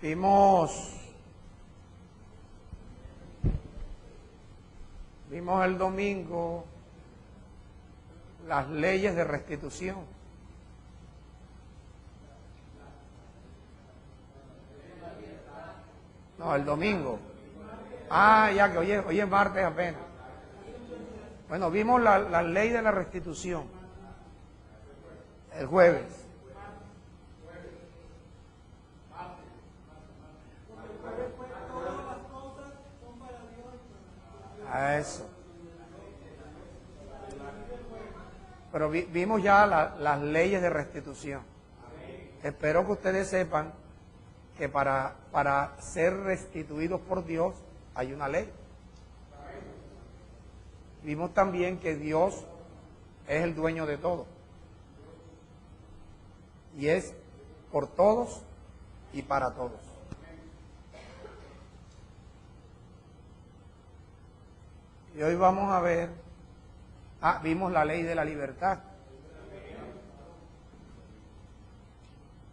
Vimos el domingo las leyes de restitución. No, el domingo. Ah, ya que hoy es martes apenas. Bueno, vimos la ley de la restitución el jueves. A eso. Pero vimos ya las leyes de restitución. Espero que ustedes sepan que para ser restituidos por Dios hay una ley. Vimos también que Dios es el dueño de todo. Y es por todos y para todos. Y hoy vamos a ver, vimos la ley de la libertad.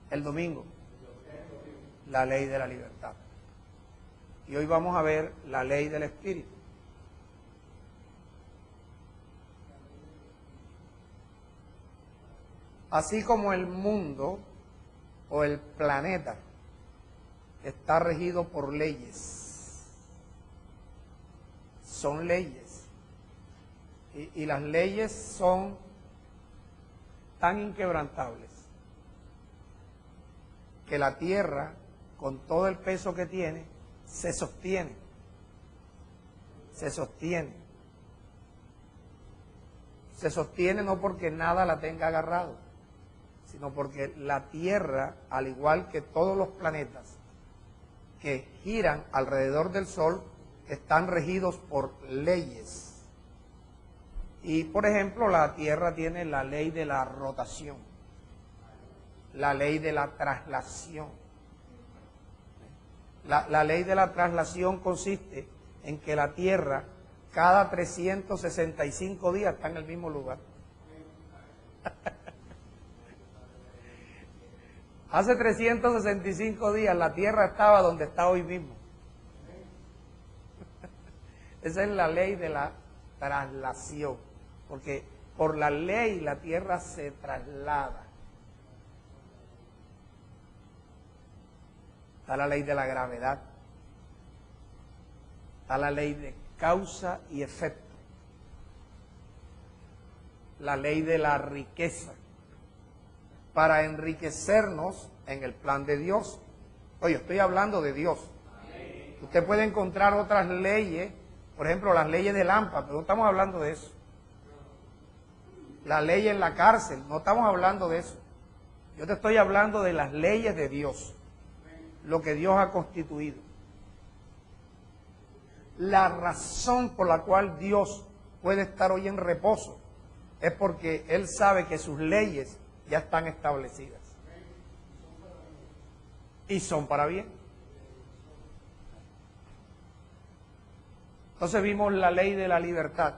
El domingo, la ley de la libertad. Y hoy vamos a ver la ley del Espíritu. Así como el mundo o el planeta está regido por leyes, son leyes, y las leyes son tan inquebrantables que la tierra, con todo el peso que tiene, se sostiene. Se sostiene no porque nada la tenga agarrado, sino porque la tierra, al igual que todos los planetas que giran alrededor del Sol, están regidos por leyes. Y, por ejemplo, la Tierra tiene la ley de la rotación, la ley de la traslación. La ley de la traslación consiste en que la Tierra cada 365 días está en el mismo lugar. Hace 365 días la Tierra estaba donde está hoy mismo. Esa es la ley de la traslación, porque por la ley la Tierra se traslada. Está la ley de la gravedad, está la ley de causa y efecto, la ley de la riqueza, para enriquecernos en el plan de Dios. Oye, estoy hablando de Dios. Usted puede encontrar otras leyes, por ejemplo, las leyes del AMPA, pero no estamos hablando de eso. La ley en la cárcel, no estamos hablando de eso. Yo te estoy hablando de las leyes de Dios, lo que Dios ha constituido. La razón por la cual Dios puede estar hoy en reposo es porque Él sabe que sus leyes ya están establecidas. Y son para bien. Entonces vimos la ley de la libertad.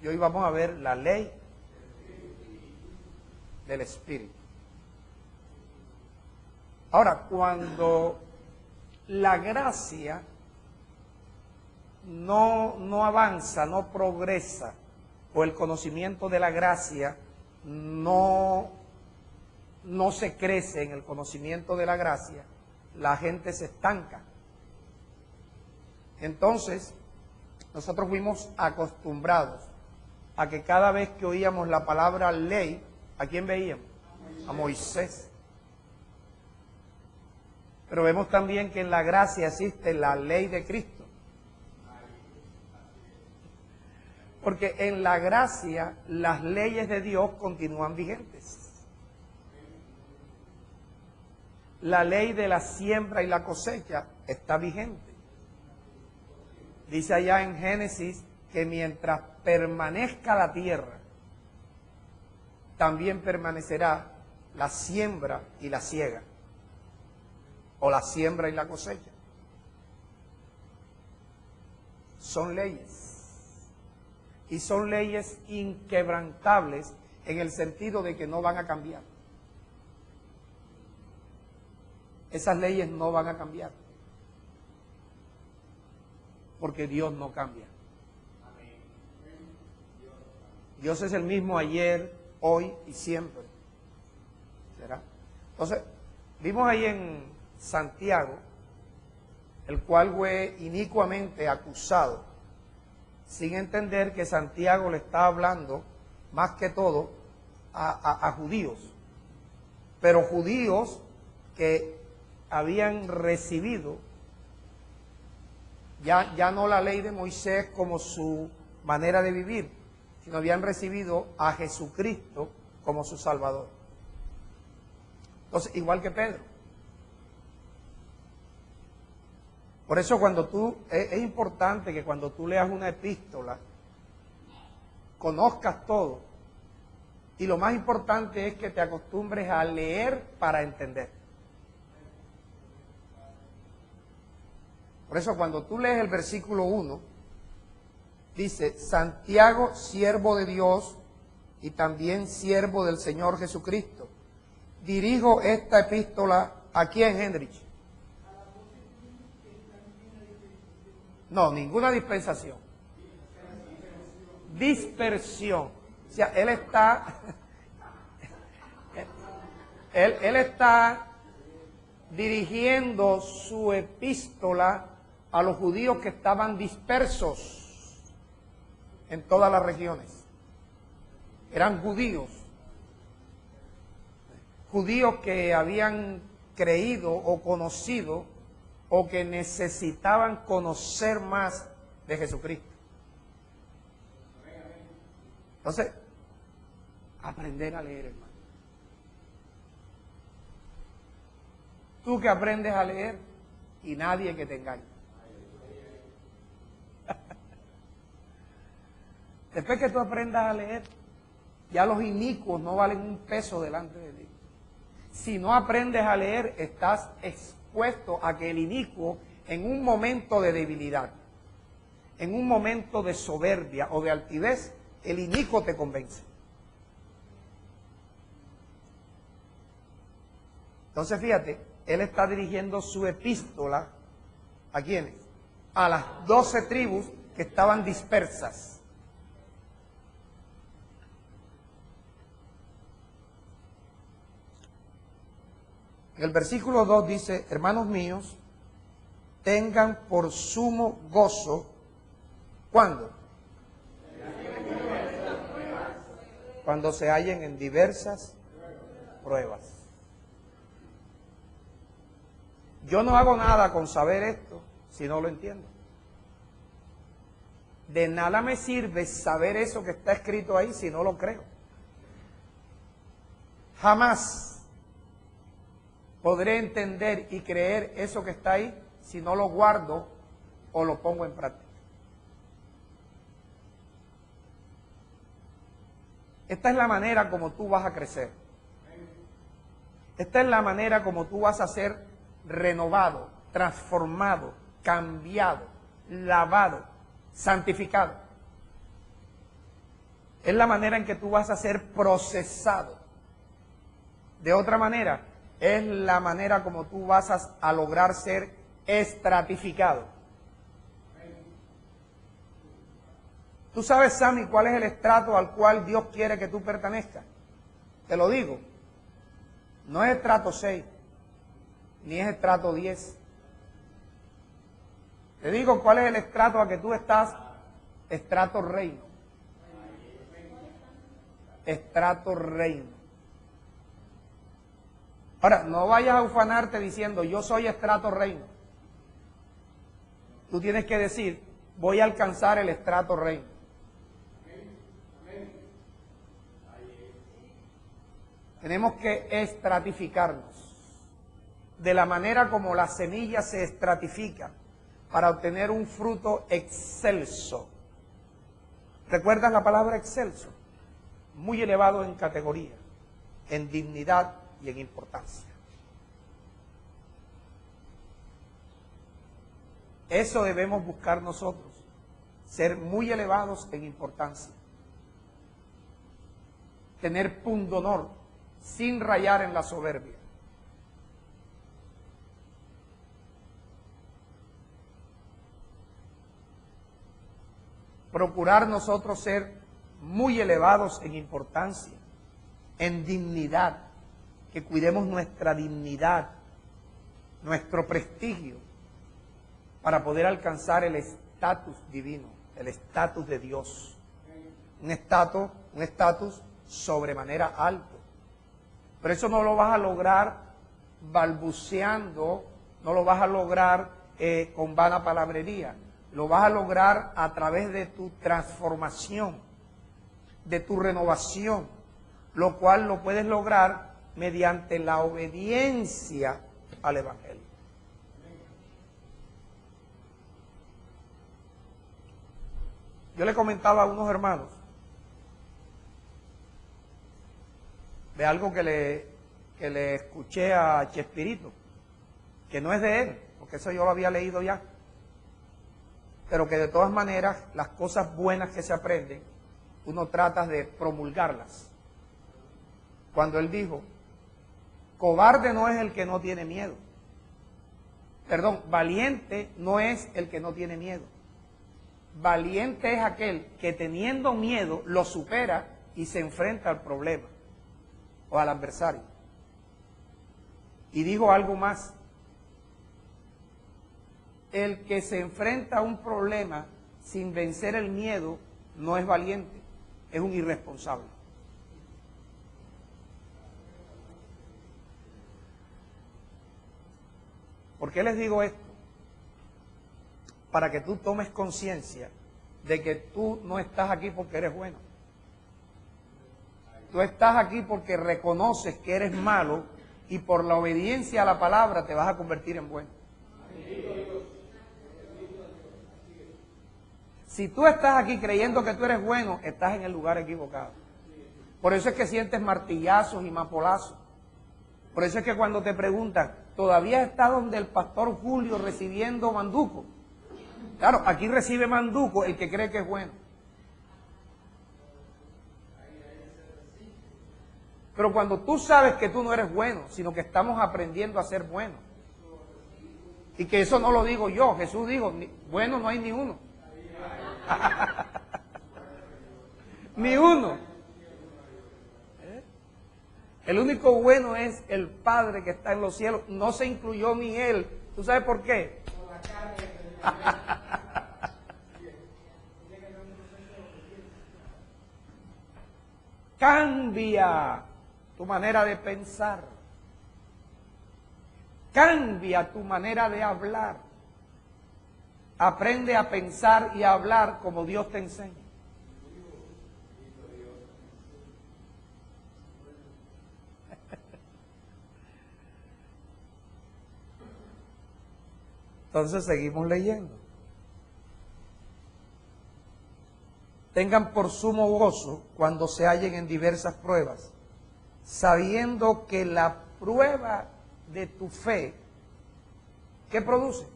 Y hoy vamos a ver la ley del Espíritu. Ahora, cuando la gracia no avanza, no progresa, o el conocimiento de la gracia no se crece en el conocimiento de la gracia, la gente se estanca. Entonces, nosotros fuimos acostumbrados a que cada vez que oíamos la palabra ley, ¿a quién veíamos? A Moisés. Pero vemos también que en la gracia existe la ley de Cristo. Porque en la gracia las leyes de Dios continúan vigentes. La ley de la siembra y la cosecha está vigente. Dice allá en Génesis que mientras permanezca la tierra, también permanecerá la siembra y la siega, o la siembra y la cosecha. Son leyes, y son leyes inquebrantables en el sentido de que no van a cambiar. esas leyes no van a cambiar. Porque Dios no cambia. Dios es el mismo ayer, hoy y siempre. ¿Será? Entonces, vimos ahí en Santiago, el cual fue inicuamente acusado, sin entender que Santiago le está hablando más que todo a judíos, pero judíos que habían recibido ya no la ley de Moisés como su manera de vivir, sino habían recibido a Jesucristo como su Salvador. Entonces, igual que Pedro. Por eso es importante que cuando tú leas una epístola, conozcas todo. Y lo más importante es que te acostumbres a leer para entender. Por eso cuando tú lees el versículo 1, dice, Santiago, siervo de Dios y también siervo del Señor Jesucristo. Dirijo esta epístola, ¿a quién, Hendrich? No, ninguna dispensación. Dispersión. O sea, él está dirigiendo su epístola a los judíos que estaban dispersos en todas las regiones. Eran judíos que habían creído o conocido o que necesitaban conocer más de Jesucristo. Entonces, aprender a leer, hermano. Tú que aprendes a leer y nadie que te engañe. Después que tú aprendas a leer, ya los inicuos no valen un peso delante de ti. Si no aprendes a leer, estás expuesto a que el inicuo, en un momento de debilidad, en un momento de soberbia o de altivez, el inicuo te convence. Entonces, fíjate, él está dirigiendo su epístola, ¿a quiénes? A las 12 tribus que estaban dispersas. En el versículo 2 dice, hermanos míos, tengan por sumo gozo, ¿cuándo? Cuando se hallen en diversas pruebas. Yo no hago nada con saber esto si no lo entiendo. De nada me sirve saber eso que está escrito ahí si no lo creo. Jamás podré entender y creer eso que está ahí si no lo guardo o lo pongo en práctica. Esta es la manera como tú vas a crecer. Esta es la manera como tú vas a ser renovado, transformado, cambiado, lavado, santificado. Es la manera en que tú vas a ser procesado. De otra manera, es la manera como tú vas a lograr ser estratificado. ¿Tú sabes, Sammy, cuál es el estrato al cual Dios quiere que tú pertenezcas? Te lo digo. No es estrato 6, ni es estrato 10. Te digo cuál es el estrato a que tú estás. Estrato reino. Estrato reino. Ahora, no vayas a ufanarte diciendo, yo soy estrato reino. Tú tienes que decir, voy a alcanzar el estrato reino. Tenemos que estratificarnos. De la manera como la semilla se estratifica para obtener un fruto excelso. ¿Recuerdas la palabra excelso? Muy elevado en categoría, en dignidad y en importancia. Eso debemos buscar nosotros, ser muy elevados en importancia, tener pundonor sin rayar en la soberbia. procurar nosotros ser muy elevados en importancia, en dignidad, que cuidemos nuestra dignidad, nuestro prestigio, para poder alcanzar el estatus divino, el estatus de Dios. Un estatus sobremanera alto. Pero eso no lo vas a lograr balbuceando, no lo vas a lograr con vana palabrería. Lo vas a lograr a través de tu transformación, de tu renovación, lo cual lo puedes lograr mediante la obediencia al Evangelio. Yo le comentaba a unos hermanos de algo que le escuché a Chespirito, que no es de él, porque eso yo lo había leído ya, pero que de todas maneras las cosas buenas que se aprenden, uno trata de promulgarlas. Cuando él dijo, cobarde no es el que no tiene miedo. Perdón, valiente no es el que no tiene miedo. Valiente es aquel que teniendo miedo lo supera y se enfrenta al problema o al adversario. Y dijo algo más. El que se enfrenta a un problema sin vencer el miedo no es valiente, es un irresponsable. ¿Por qué les digo esto? Para que tú tomes conciencia de que tú no estás aquí porque eres bueno. Tú estás aquí porque reconoces que eres malo y por la obediencia a la palabra te vas a convertir en bueno. Si tú estás aquí creyendo que tú eres bueno, estás en el lugar equivocado. Por eso es que sientes martillazos y mapolazos. Por eso es que cuando te preguntan, ¿todavía está donde el pastor Julio recibiendo manduco? Claro, aquí recibe manduco el que cree que es bueno. Pero cuando tú sabes que tú no eres bueno, sino que estamos aprendiendo a ser buenos, y que eso no lo digo yo, Jesús dijo, bueno no hay ni uno. Ni uno. El único bueno es el Padre que está en los cielos. No se incluyó ni él. ¿Tú sabes por qué? Cambia tu manera de pensar. Cambia tu manera de hablar. Aprende a pensar y a hablar como Dios te enseña. Entonces seguimos leyendo. Tengan por sumo gozo cuando se hallen en diversas pruebas, sabiendo que la prueba de tu fe, ¿qué produce?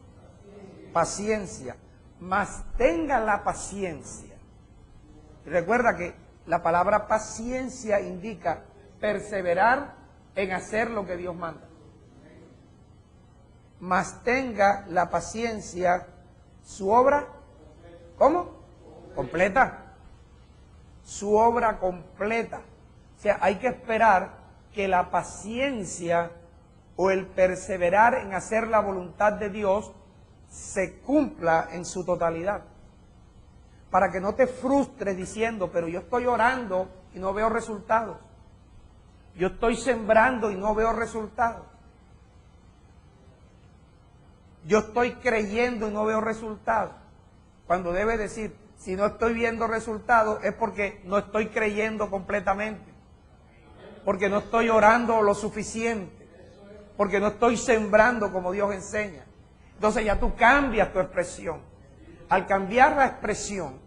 Paciencia. Mas tenga la paciencia. Recuerda que la palabra paciencia indica perseverar en hacer lo que Dios manda. Mas tenga la paciencia su obra, ¿cómo? Completa. Su obra completa. O sea, hay que esperar que la paciencia o el perseverar en hacer la voluntad de Dios se cumpla en su totalidad. Para que no te frustres diciendo, pero yo estoy orando y no veo resultados. Yo estoy sembrando y no veo resultados. Yo estoy creyendo y no veo resultados. Cuando debe decir, si no estoy viendo resultados es porque no estoy creyendo completamente. Porque no estoy orando lo suficiente. Porque no estoy sembrando como Dios enseña. Entonces ya tú cambias tu expresión. Al cambiar la expresión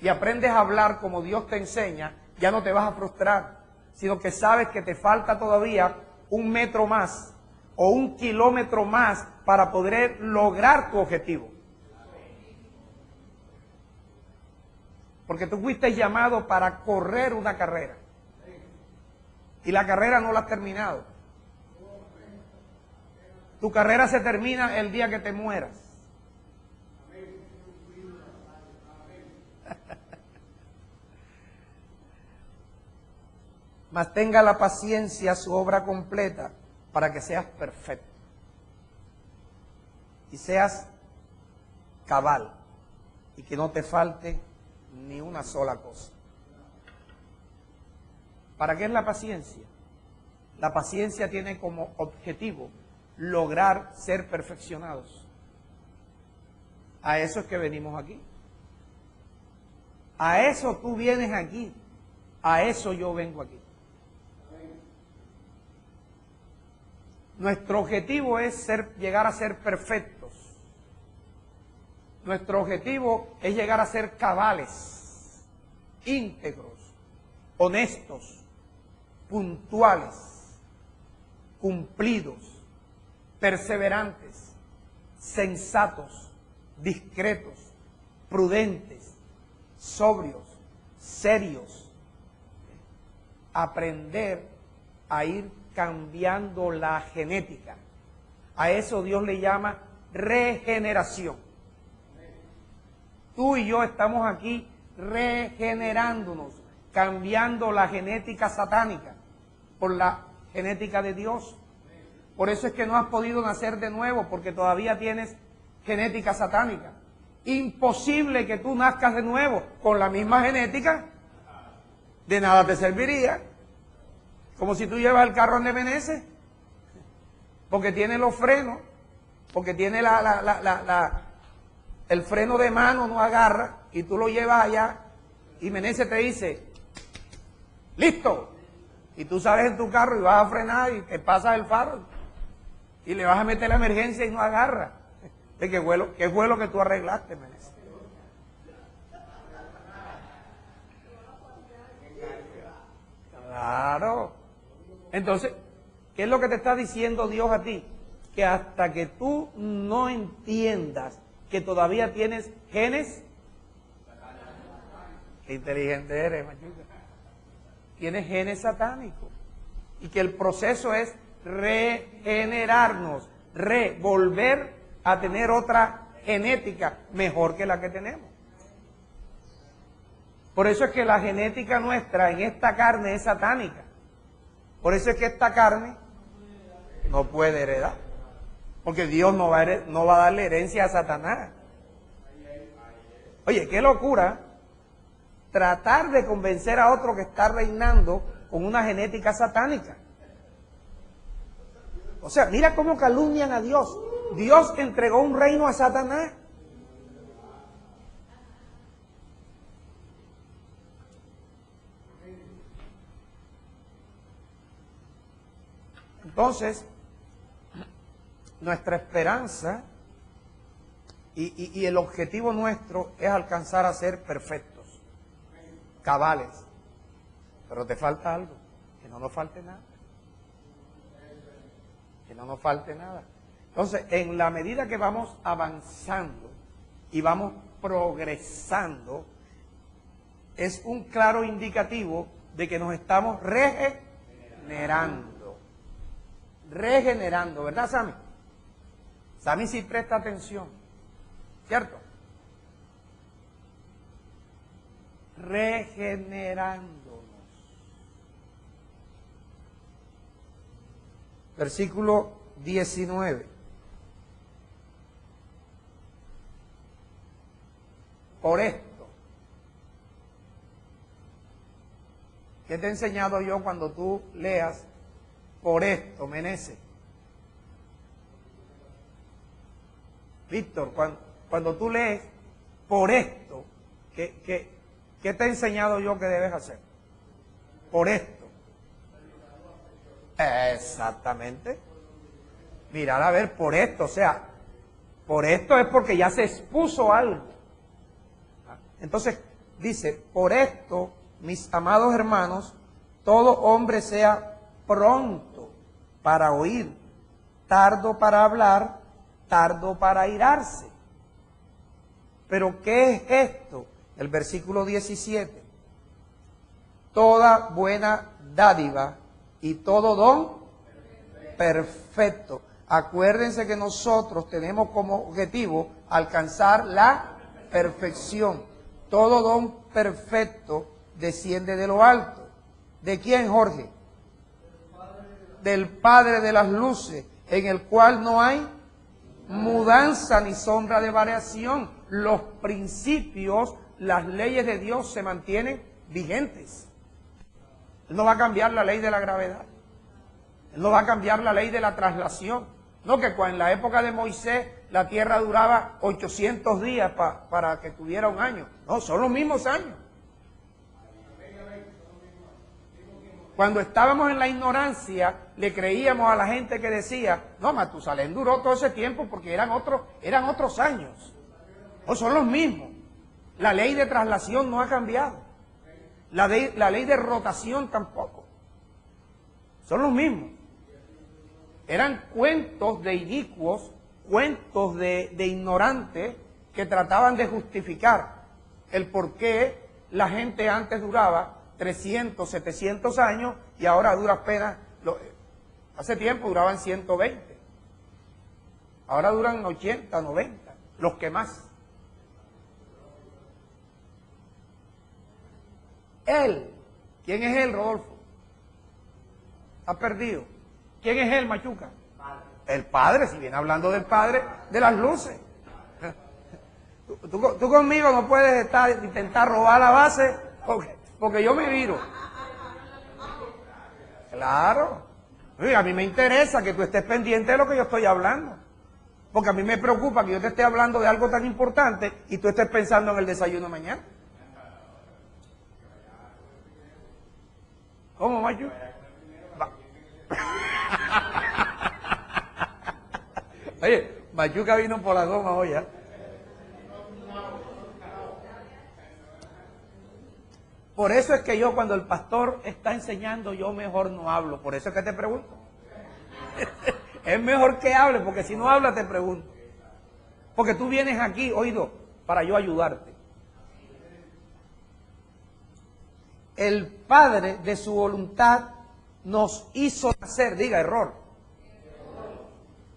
y aprendes a hablar como Dios te enseña, ya no te vas a frustrar, sino que sabes que te falta todavía 1 metro más o 1 kilómetro más para poder lograr tu objetivo. Porque tú fuiste llamado para correr una carrera. Y la carrera no la has terminado. Tu carrera se termina el día que te mueras. mas tenga la paciencia su obra completa para que seas perfecto y seas cabal y que no te falte ni una sola cosa. ¿Para qué es la paciencia? La paciencia tiene como objetivo lograr ser perfeccionados. A eso es que venimos aquí. A eso tú vienes aquí. A eso yo vengo aquí. Nuestro objetivo es llegar a ser perfectos. Nuestro objetivo es llegar a ser cabales, íntegros, honestos, puntuales, cumplidos, perseverantes, sensatos, discretos, prudentes, sobrios, serios. Aprender a ir cambiando la genética. A eso Dios le llama regeneración. Tú y yo estamos aquí regenerándonos, cambiando la genética satánica por la genética de Dios. Por eso es que no has podido nacer de nuevo, porque todavía tienes genética satánica. Imposible que tú nazcas de nuevo con la misma genética, de nada te serviría. Como si tú llevas el carro de Meneses, porque tiene los frenos, porque tiene el freno de mano, no agarra, y tú lo llevas allá, y Meneses te dice, ¡listo! Y tú sales en tu carro y vas a frenar y te pasas el faro, y le vas a meter la emergencia y no agarra. ¿Qué fue lo que tú arreglaste, Meneses? Claro. Entonces, ¿qué es lo que te está diciendo Dios a ti? Que hasta que tú no entiendas que todavía tienes genes, qué inteligente eres, machuca. Tienes genes satánicos. Y que el proceso es regenerarnos, volver a tener otra genética mejor que la que tenemos. Por eso es que la genética nuestra en esta carne es satánica. Por eso es que esta carne no puede heredar. Porque Dios no va a darle herencia a Satanás. Oye, qué locura tratar de convencer a otro que está reinando con una genética satánica. O sea, mira cómo calumnian a Dios. Dios entregó un reino a Satanás. Entonces, nuestra esperanza y el objetivo nuestro es alcanzar a ser perfectos, cabales. Pero te falta algo, que no nos falte nada. Que no nos falte nada. Entonces, en la medida que vamos avanzando y vamos progresando, es un claro indicativo de que nos estamos regenerando. Regenerando, ¿verdad, Sammy? Sammy sí presta atención, ¿cierto? Regenerándonos. Versículo 19. Por esto, ¿qué te he enseñado yo cuando tú leas? Por esto, Meneses. Víctor, cuando tú lees por esto, ¿qué te he enseñado yo que debes hacer? Por esto. Exactamente. Mirar a ver, por esto, o sea, por esto es porque ya se expuso algo. Entonces, dice, por esto, mis amados hermanos, todo hombre sea pronto para oír, tardo para hablar, tardo para airarse. Pero ¿qué es esto? El versículo 17. Toda buena dádiva y todo don perfecto. Acuérdense que nosotros tenemos como objetivo alcanzar la perfección. Todo don perfecto desciende de lo alto, ¿De quién, Jorge? Del Padre de las luces, en el cual no hay mudanza ni sombra de variación. Los principios, las leyes de Dios se mantienen vigentes. Él no va a cambiar la ley de la gravedad. Él no va a cambiar la ley de la traslación. No, que en la época de Moisés la tierra duraba 800 días para que tuviera un año. No, son los mismos años. Cuando estábamos en la ignorancia, le creíamos a la gente que decía, no, Matusalén duró todo ese tiempo porque eran otros años. No, son los mismos. La ley de traslación no ha cambiado. La ley de rotación tampoco. Son los mismos. Eran cuentos de inicuos, cuentos de ignorantes que trataban de justificar el por qué la gente antes duraba 300, 700 años y ahora dura apenas, hace tiempo duraban 120. Ahora duran 80, 90, los que más. Él, ¿quién es él, Rodolfo? Está perdido. ¿Quién es él, Machuca? El Padre, si viene hablando del Padre de las luces. Tú conmigo no puedes intentar robar la base porque yo me viro. Claro. A mí me interesa que tú estés pendiente de lo que yo estoy hablando. Porque a mí me preocupa que yo te esté hablando de algo tan importante y tú estés pensando en el desayuno mañana. ¿Cómo, Machu? Oye, Machuca vino por la goma hoy, ¿eh? Por eso es que yo cuando el pastor está enseñando, yo mejor no hablo. Por eso es que te pregunto. Es mejor que hable, porque si no habla te pregunto. Porque tú vienes aquí, oído, para yo ayudarte. El Padre de su voluntad nos hizo nacer, diga error.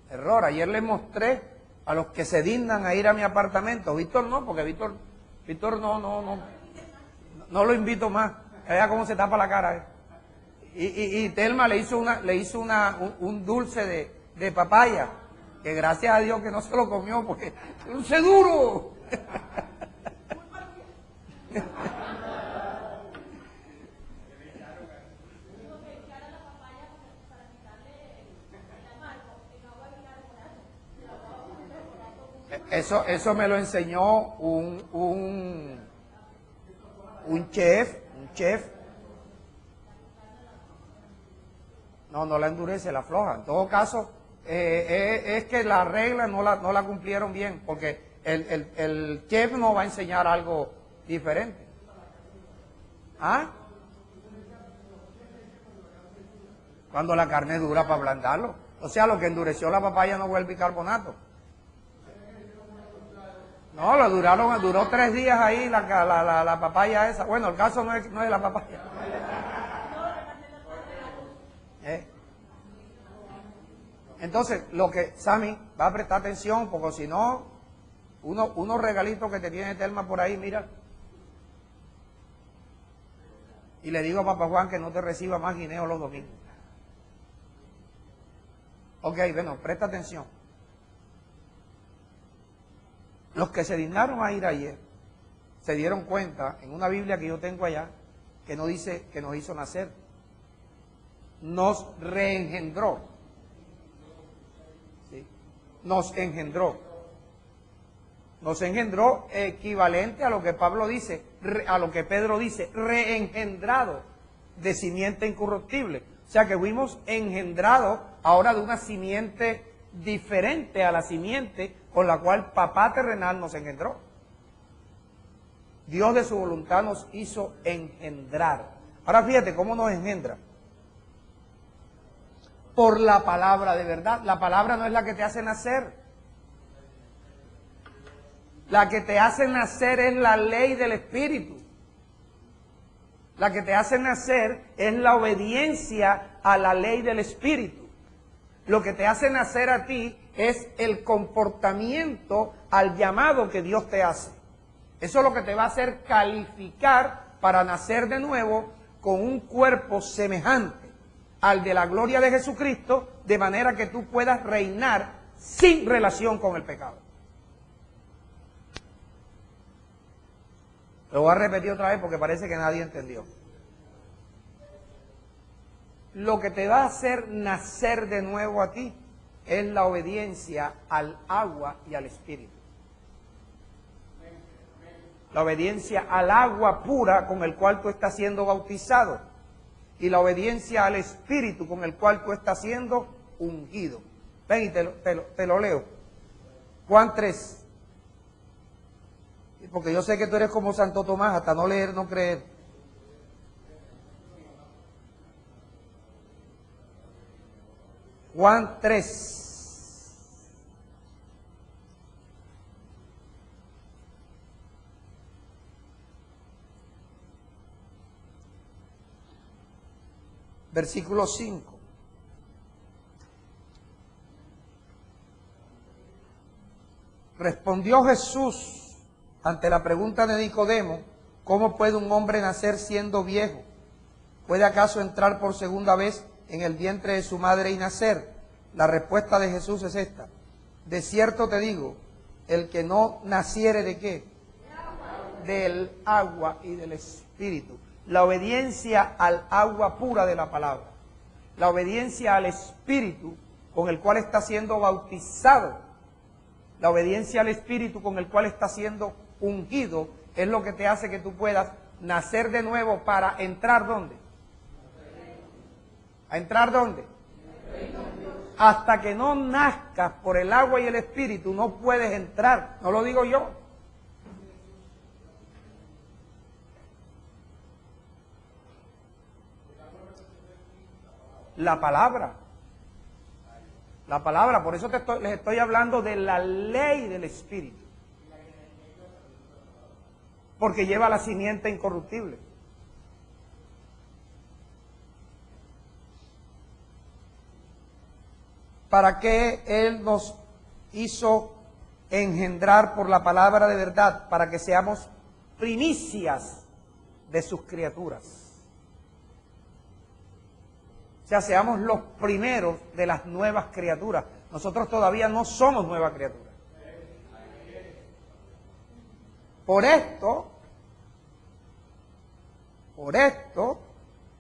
Error, ayer les mostré a los que se dignan a ir a mi apartamento. Víctor no, porque Víctor no lo invito más. Vea cómo se tapa la cara. Y Telma le hizo un dulce de papaya, que gracias a Dios que no se lo comió, porque es dulce duro. Eso me lo enseñó un chef. No la endurece, la afloja. En todo caso, es que la regla no la cumplieron bien, porque el chef no va a enseñar algo diferente. ¿Ah? Cuando la carne es dura para ablandarlo. O sea, lo que endureció la papaya no fue el bicarbonato. No, duró 3 días ahí la papaya esa. Bueno, el caso no es la papaya. Entonces, Sammy, va a prestar atención, porque si no, unos regalitos que te tiene Telma por ahí, mira. Y le digo a Papá Juan que no te reciba más guineos los domingos. Ok, bueno, presta atención. Los que se dignaron a ir ayer se dieron cuenta en una Biblia que yo tengo allá que no dice que nos hizo nacer, nos reengendró. ¿Sí? Nos engendró. Nos engendró equivalente a lo que Pablo dice, a lo que Pedro dice, reengendrado de simiente incorruptible. O sea que fuimos engendrados ahora de una simiente diferente a la simiente con la cual papá terrenal nos engendró. Dios de su voluntad nos hizo engendrar. Ahora fíjate cómo nos engendra. Por la palabra de verdad. La palabra no es la que te hace nacer. La que te hace nacer es la ley del Espíritu. La que te hace nacer es la obediencia a la ley del Espíritu. Lo que te hace nacer a ti es el comportamiento al llamado que Dios te hace. Eso es lo que te va a hacer calificar para nacer de nuevo con un cuerpo semejante al de la gloria de Jesucristo, de manera que tú puedas reinar sin relación con el pecado. Lo voy a repetir otra vez porque parece que nadie entendió. Lo que te va a hacer nacer de nuevo a ti es la obediencia al agua y al Espíritu. La obediencia al agua pura con el cual tú estás siendo bautizado y la obediencia al Espíritu con el cual tú estás siendo ungido. Ven y te lo leo. Juan 3. Porque yo sé que tú eres como Santo Tomás, hasta no leer, no creer. Juan 3. Versículo 5. Respondió Jesús ante la pregunta de Nicodemo, ¿cómo puede un hombre nacer siendo viejo? ¿Puede acaso entrar por segunda vez en el vientre de su madre y nacer? La respuesta de Jesús es esta: de cierto te digo, el que no naciere ¿de qué? Del agua y del Espíritu. La obediencia al agua pura de la palabra, la obediencia al Espíritu con el cual está siendo bautizado, la obediencia al Espíritu con el cual está siendo ungido, es lo que te hace que tú puedas nacer de nuevo para entrar ¿dónde? ¿A entrar dónde? Hasta que no nazcas por el agua y el Espíritu no puedes entrar, no lo digo yo. La palabra, por eso les estoy hablando de la ley del Espíritu, porque lleva la simiente incorruptible. ¿Para qué Él nos hizo engendrar por la palabra de verdad? Para que seamos primicias de sus criaturas. O sea, seamos los primeros de las nuevas criaturas. Nosotros todavía no somos nuevas criaturas. Por esto,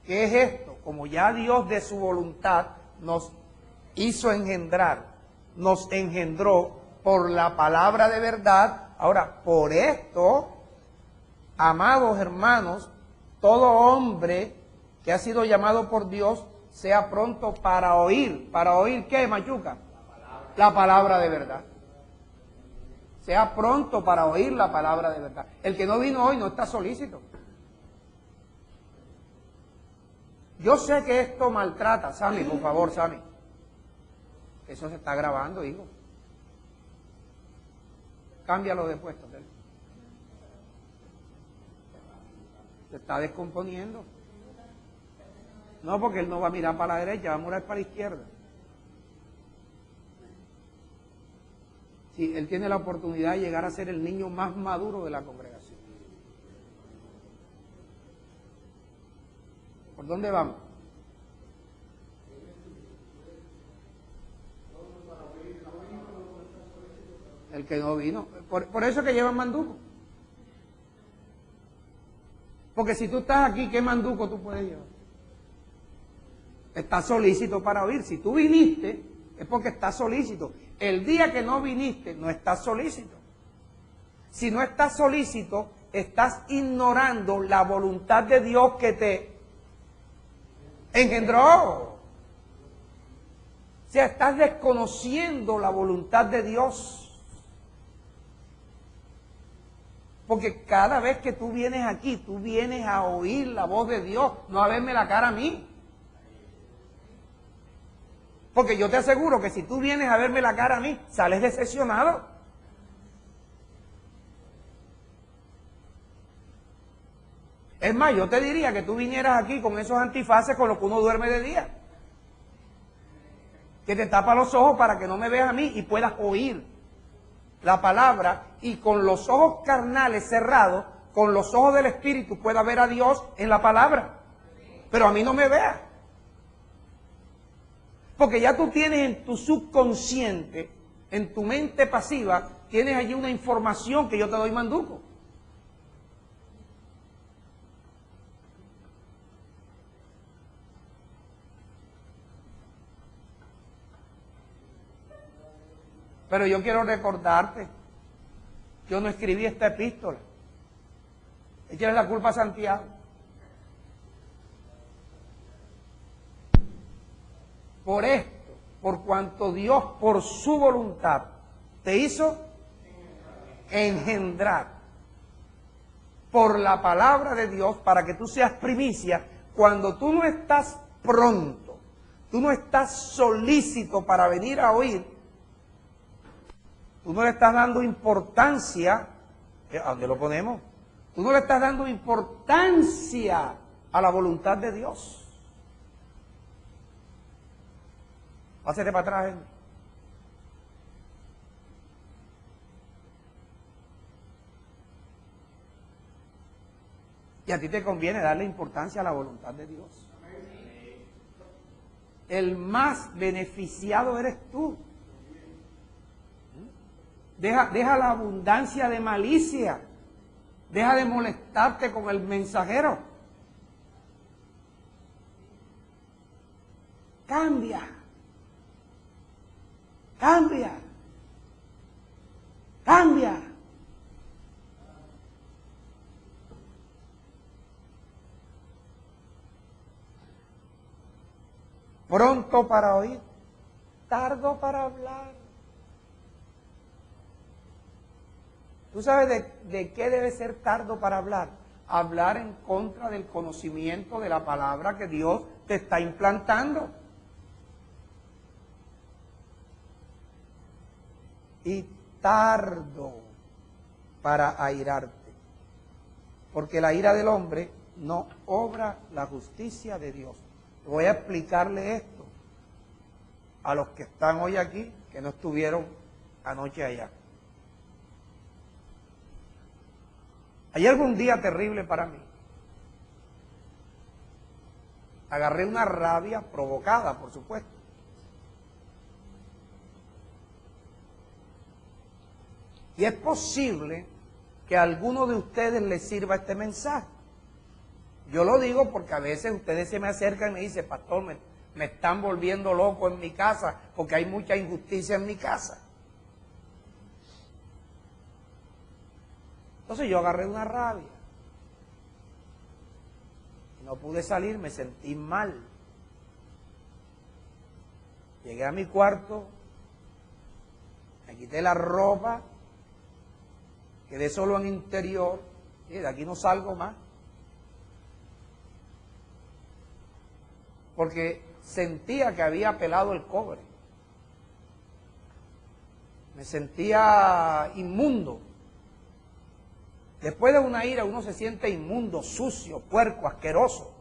¿qué es esto? Como ya Dios de su voluntad nos hizo engendrar, nos engendró por la palabra de verdad. Ahora, por esto, amados hermanos, todo hombre que ha sido llamado por Dios, sea pronto para oír. ¿Para oír qué, Machuca? La palabra de verdad. Sea pronto para oír la palabra de verdad. El que no vino hoy no está solícito. Yo sé que esto maltrata. Sammy, por favor, Sammy. Eso se está grabando, hijo. Cámbialo de puesto. Se está descomponiendo. No, porque él no va a mirar para la derecha, va a mirar para la izquierda. Sí, él tiene la oportunidad de llegar a ser el niño más maduro de la congregación. ¿Por dónde vamos? El que no vino. Por eso que llevan manduco. Porque si tú estás aquí, ¿qué manduco tú puedes llevar? Estás solícito para oír. Si tú viniste, es porque estás solícito. El día que no viniste, no estás solícito. Si no estás solícito, estás ignorando la voluntad de Dios que te engendró. O sea, estás desconociendo la voluntad de Dios. Porque cada vez que tú vienes aquí, tú vienes a oír la voz de Dios, no a verme la cara a mí. Porque yo te aseguro que si tú vienes a verme la cara a mí, sales decepcionado. Es más, yo te diría que tú vinieras aquí con esos antifaces con los que uno duerme de día. Que te tapa los ojos para que no me veas a mí y puedas oír la palabra, y con los ojos carnales cerrados, con los ojos del Espíritu, pueda ver a Dios en la palabra. pero a mí no me veas. Porque ya tú tienes en tu subconsciente, en tu mente pasiva, tienes allí una información que yo te doy manduco. Pero yo quiero recordarte, yo no escribí esta epístola. Échale la culpa a Santiago. Por esto, por cuanto Dios por su voluntad te hizo engendrar por la palabra de Dios para que tú seas primicia cuando tú no estás pronto, tú no estás solícito para venir a oír, tú no le estás dando importancia, ¿a dónde lo ponemos? Tú no le estás dando importancia a la voluntad de Dios. Pásate para atrás, Henry. Y a ti te conviene darle importancia a la voluntad de Dios. El más beneficiado eres tú. Deja la abundancia de malicia. Deja de molestarte con el mensajero. Cambia. Cambia. Cambia. Pronto para oír, tardo para hablar. ¿Tú sabes de qué debe ser tardo para hablar? Hablar en contra del conocimiento de la palabra que Dios te está implantando. Y tardo para airarte, porque la ira del hombre no obra la justicia de Dios. Voy a explicarle esto a los que están hoy aquí, que no estuvieron anoche allá. Ayer fue un día terrible para mí. Agarré una rabia provocada, por supuesto. Y es posible que a alguno de ustedes les sirva este mensaje. Yo lo digo porque a veces ustedes se me acercan y me dicen, pastor, me están volviendo loco en mi casa porque hay mucha injusticia en mi casa. Entonces yo agarré una rabia. Y no pude salir, me sentí mal. Llegué a mi cuarto, me quité la ropa, quedé solo en interior, y de aquí no salgo más. Porque sentía que había pelado el cobre. Me sentía inmundo. Después de una ira uno se siente inmundo, sucio, puerco, asqueroso.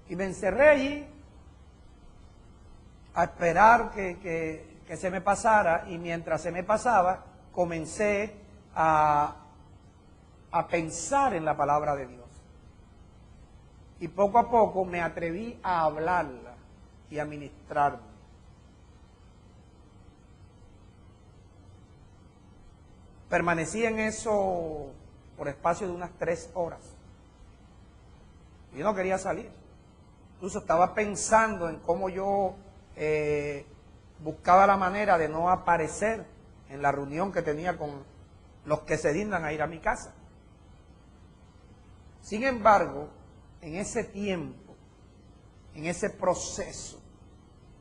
Y me encerré allí a esperar que se me pasara, y mientras se me pasaba comencé a pensar en la palabra de Dios. Y poco a poco me atreví a hablarla y a ministrarla. Permanecí en eso por espacio de unas 3 horas. Yo no quería salir. Incluso estaba pensando en cómo yo buscaba la manera de no aparecer en la reunión que tenía con los que se dignan a ir a mi casa. Sin embargo, en ese tiempo, en ese proceso,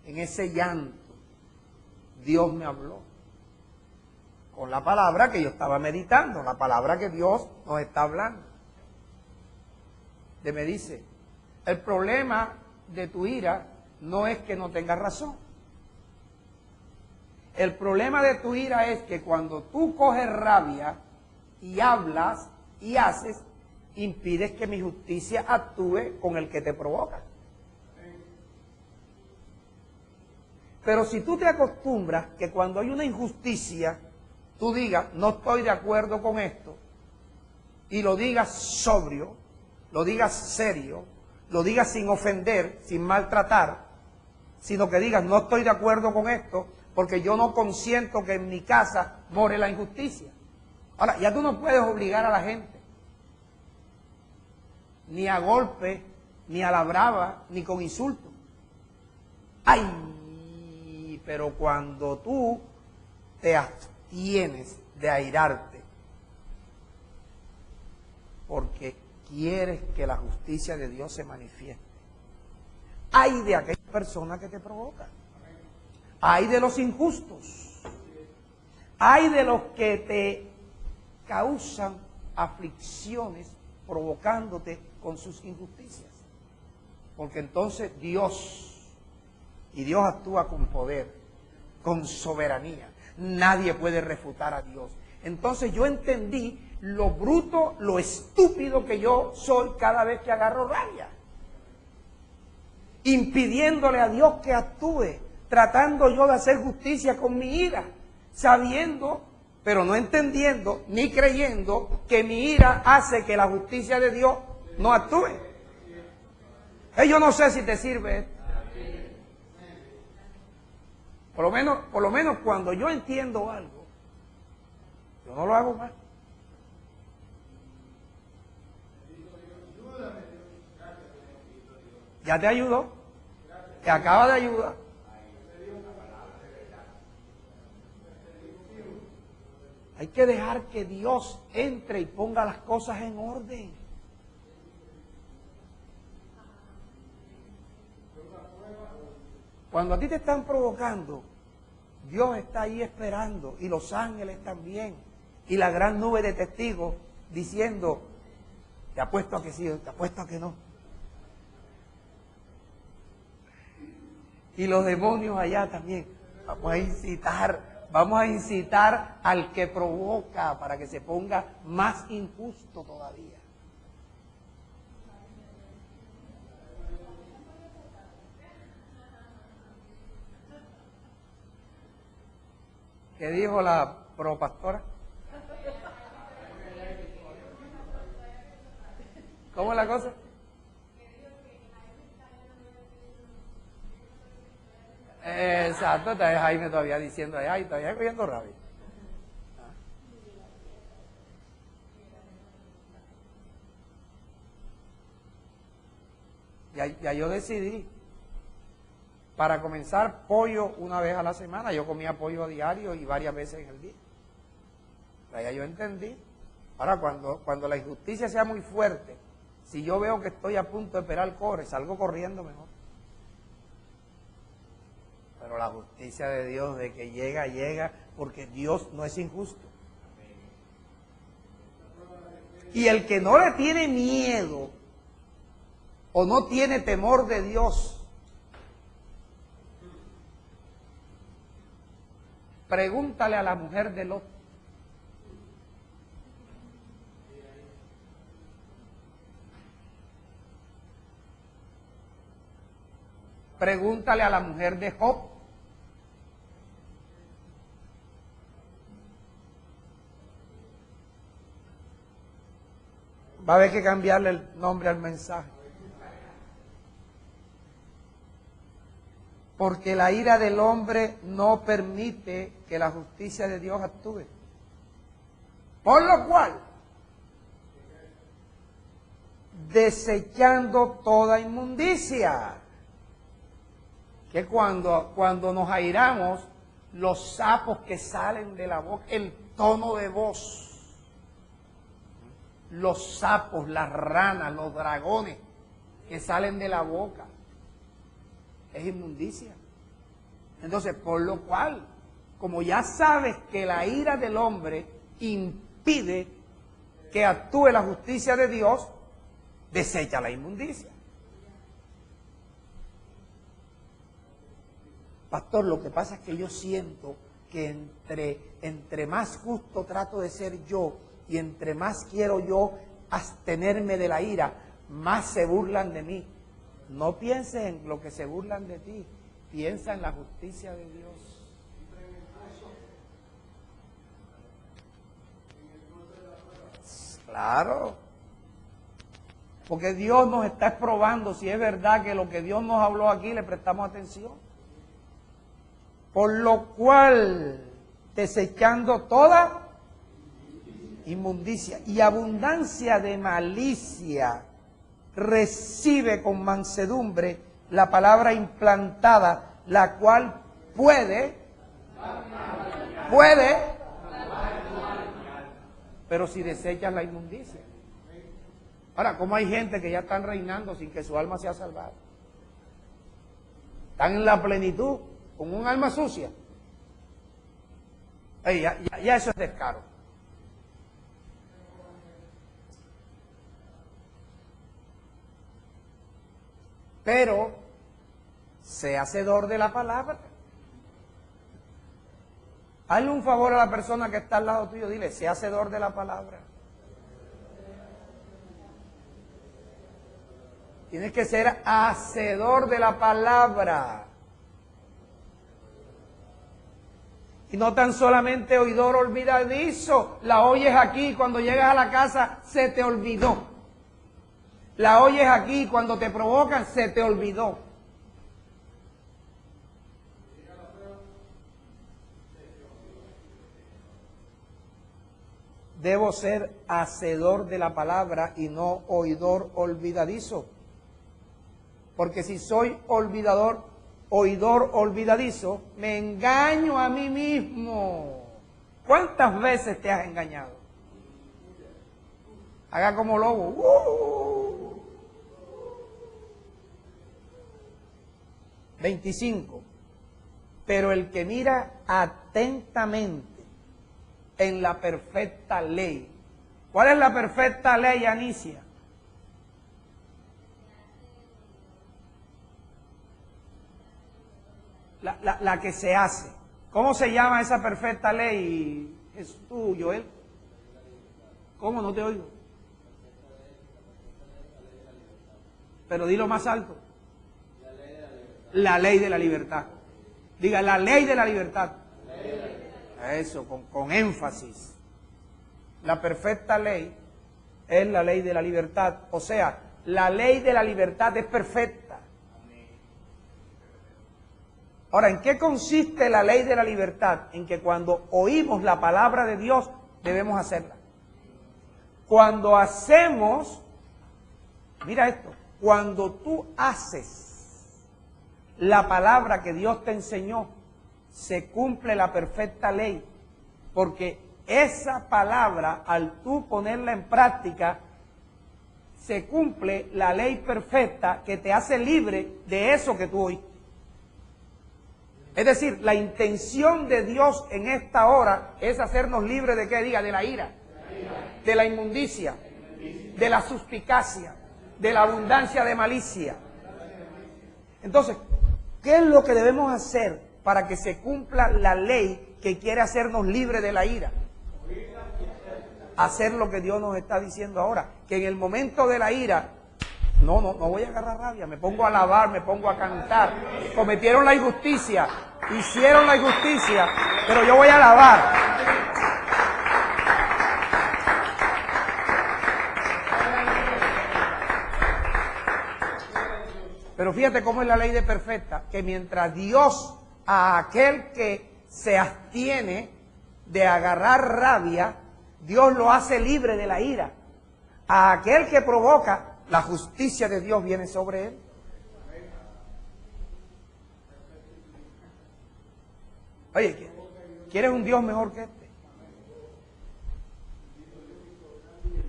en ese llanto, Dios me habló con la palabra que yo estaba meditando, la palabra que Dios nos está hablando. Me dice, el problema de tu ira no es que no tengas razón. El problema de tu ira es que cuando tú coges rabia y hablas y haces, impides que mi justicia actúe con el que te provoca. Pero si tú te acostumbras que cuando hay una injusticia, tú digas, no estoy de acuerdo con esto, y lo digas sobrio, lo digas serio, lo digas sin ofender, sin maltratar, sino que digas, no estoy de acuerdo con esto, porque yo no consiento que en mi casa more la injusticia. Ahora, ya tú no puedes obligar a la gente, ni a golpe, ni a la brava, ni con insultos. ¡Ay! Pero cuando tú te abstienes de airarte, porque quieres que la justicia de Dios se manifieste, ¡ay de aquella persona que te provoca! ¡Ay de los injustos! ¡Ay de los que te causan aflicciones provocándote con sus injusticias! Porque entonces Dios actúa con poder, con soberanía. Nadie puede refutar a Dios. Entonces yo entendí lo bruto, lo estúpido que yo soy cada vez que agarro rabia, impidiéndole a Dios que actúe, tratando yo de hacer justicia con mi ira, sabiendo, pero no entendiendo ni creyendo que mi ira hace que la justicia de Dios no actúe. Yo no sé si te sirve esto. Por lo menos cuando yo entiendo algo, yo no lo hago más. ¿Ya te ayudó? ¿Te acaba de ayudar? Hay que dejar que Dios entre y ponga las cosas en orden. Cuando a ti te están provocando, Dios está ahí esperando, y los ángeles también, y la gran nube de testigos diciendo, te apuesto a que sí, te apuesto a que no. Y los demonios allá también. Vamos a incitar al que provoca para que se ponga más injusto todavía. ¿Qué dijo la propastora? ¿Cómo es la cosa? Exacto, está Jaime todavía diciendo, ay, todavía cogiendo rabia. Ya yo decidí, para comenzar, pollo una vez a la semana. Yo comía pollo a diario y varias veces en el día. Ya yo entendí. Ahora, cuando la injusticia sea muy fuerte, si yo veo que estoy a punto de esperar el cobre, salgo corriendo mejor. Pero la justicia de Dios, de que llega, llega, porque Dios no es injusto. Y el que no le tiene miedo o no tiene temor de Dios, pregúntale a la mujer de Lot. Pregúntale a la mujer de Job. Va a haber que cambiarle el nombre al mensaje. Porque la ira del hombre no permite que la justicia de Dios actúe. Por lo cual, desechando toda inmundicia, que cuando nos airamos, los sapos que salen de la boca, el tono de voz, los sapos, las ranas, los dragones que salen de la boca, es inmundicia. Entonces, por lo cual, como ya sabes que la ira del hombre impide que actúe la justicia de Dios, desecha la inmundicia. Pastor, lo que pasa es que yo siento que entre más justo trato de ser yo y entre más quiero yo abstenerme de la ira, más se burlan de mí. No pienses en lo que se burlan de ti, piensa en la justicia de Dios. Claro. Porque Dios nos está probando si es verdad que lo que Dios nos habló aquí le prestamos atención. Por lo cual, desechando toda inmundicia y abundancia de malicia, recibe con mansedumbre la palabra implantada, la cual puede, pero si desechas la inmundicia. Ahora, ¿cómo hay gente que ya están reinando sin que su alma sea salvada? Están en la plenitud, con un alma sucia. Ey, ya eso es descaro. Pero, sé hacedor de la palabra. Hazle un favor a la persona que está al lado tuyo, dile, sé hacedor de la palabra. Tienes que ser hacedor de la palabra. Y no tan solamente oidor olvidadizo. La oyes aquí, cuando llegas a la casa se te olvidó. La oyes aquí, cuando te provocan se te olvidó. Debo ser hacedor de la palabra y no oidor olvidadizo. Porque si soy oidor olvidadizo, me engaño a mí mismo. ¿Cuántas veces te has engañado? Haga como lobo. 25. Pero el que mira atentamente en la perfecta ley. ¿Cuál es la perfecta ley, Anicia? La que se hace. ¿Cómo se llama esa perfecta ley? Es tú, Joel. ¿Cómo? No te oigo. Pero dilo más alto. La ley de la libertad. Diga, la ley de la libertad. Eso, con énfasis. La perfecta ley es la ley de la libertad. O sea, la ley de la libertad es perfecta. Ahora, ¿en qué consiste la ley de la libertad? En que cuando oímos la palabra de Dios, debemos hacerla. Cuando hacemos, mira esto, cuando tú haces la palabra que Dios te enseñó, se cumple la perfecta ley, porque esa palabra, al tú ponerla en práctica, se cumple la ley perfecta que te hace libre de eso que tú oíste. Es decir, la intención de Dios en esta hora es hacernos libres de qué, diga, de la ira, de la inmundicia, de la suspicacia, de la abundancia de malicia. Entonces, ¿qué es lo que debemos hacer para que se cumpla la ley que quiere hacernos libres de la ira? Hacer lo que Dios nos está diciendo ahora, que en el momento de la ira, no voy a agarrar rabia, me pongo a alabar, me pongo a cantar. Cometieron la injusticia, hicieron la injusticia, pero yo voy a alabar. Pero fíjate cómo es la ley de perfecta, que mientras Dios a aquel que se abstiene de agarrar rabia, Dios lo hace libre de la ira. A aquel que provoca, la justicia de Dios viene sobre él. Oye, ¿quieres un Dios mejor que este?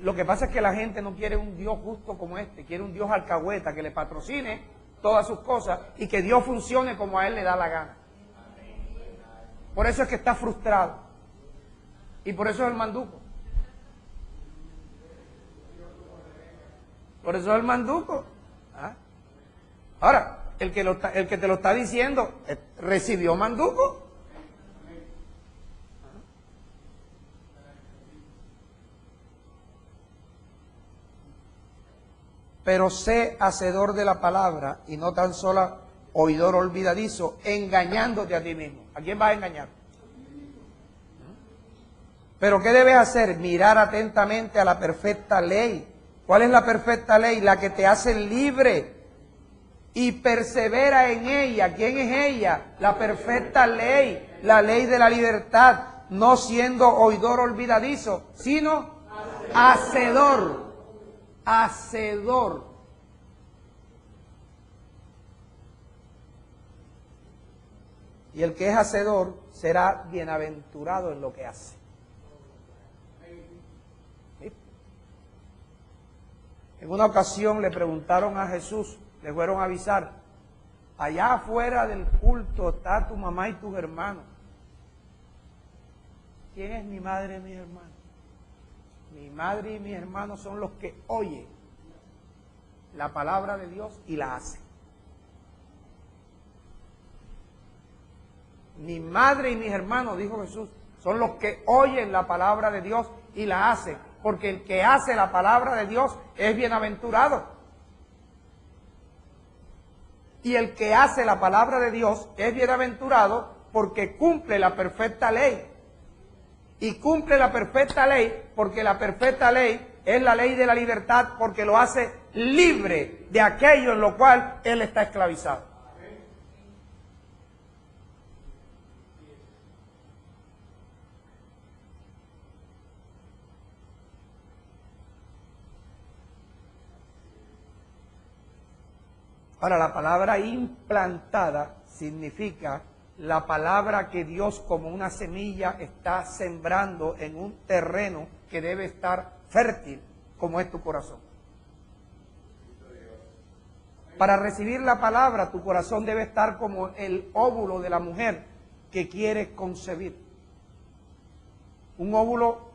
Lo que pasa es que la gente no quiere un Dios justo como este, quiere un Dios alcahueta que le patrocine todas sus cosas y que Dios funcione como a él le da la gana. Por eso es que está frustrado. Y por eso es el manduco. Por eso es el manduco. ¿Ah? Ahora, el que te lo está diciendo, ¿recibió manduco? Pero sé hacedor de la palabra y no tan solo oidor olvidadizo, engañándote a ti mismo. ¿A quién vas a engañar? Pero ¿qué debes hacer? Mirar atentamente a la perfecta ley. ¿Cuál es la perfecta ley? La que te hace libre y persevera en ella. ¿Quién es ella? La perfecta ley, la ley de la libertad, no siendo oidor olvidadizo, sino hacedor. Hacedor. Y el que es hacedor será bienaventurado en lo que hace. ¿Sí? En una ocasión le preguntaron a Jesús, le fueron a avisar, allá afuera del culto está tu mamá y tus hermanos. ¿Quién es mi madre y mis hermanos? Mi madre y mis hermanos son los que oyen la palabra de Dios y la hacen. Mi madre y mis hermanos, dijo Jesús, son los que oyen la palabra de Dios y la hacen. Porque el que hace la palabra de Dios es bienaventurado. Y el que hace la palabra de Dios es bienaventurado porque cumple la perfecta ley. Y cumple la perfecta ley porque la perfecta ley es la ley de la libertad, porque lo hace libre de aquello en lo cual él está esclavizado. Ahora, la palabra implantada significa la palabra que Dios como una semilla está sembrando en un terreno que debe estar fértil, como es tu corazón. Para recibir la palabra, tu corazón debe estar como el óvulo de la mujer que quiere concebir. Un óvulo